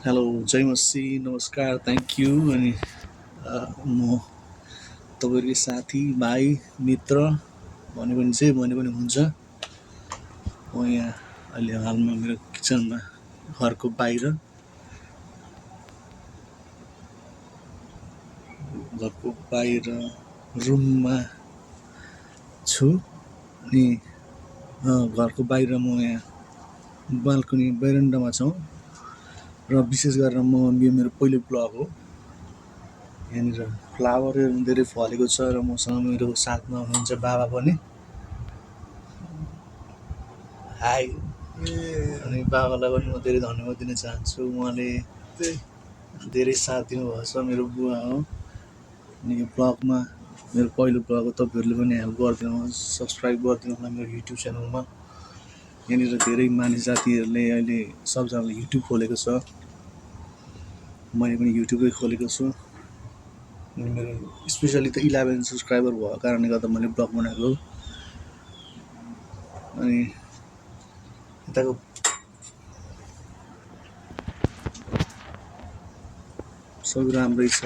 Hello जय मसी नमस्कार thank you अनि म तपाईँकै साथी भाइ मित्र भन्यो भने चाहिँ भने पनि हुन्छ। म यहाँ अहिले हालमा मेरो किचनमा घरको बाहिर रुममा छु अनि घरको बाहिर म यहाँ बाल्कनी बेरेन्डामा छौँ र विशेष गरेर यो मेरो पहिलो ब्लग हो। यहाँनिर फ्लावरहरू धेरै फलेको छ र मसँग मेरो साथमा हुनुहुन्छ बाबा पनि। हाई अनि बाबालाई पनि म धेरै धन्यवाद दिन चाहन्छु, उहाँले धेरै साथ दिनुभएको छ, मेरो बुवा हो। अनि यो ब्लगमा मेरो पहिलो ब्लग हो, तपाईँहरूले पनि हेल्प गरिदिनुहोस्, सब्सक्राइब गरिदिनु होला मेरो युट्युब च्यानलमा। यहाँनिर धेरै मानिस जातिहरूले अहिले सबजनाले युट्युब खोलेको छ, मैले पनि युट्युबै खोलेको छु। अनि मेरो स्पेसली त 11 सब्सक्राइबर भएको कारणले गर्दा मैले ब्लग बनाएको। अनि यताको सबै राम्रै छ।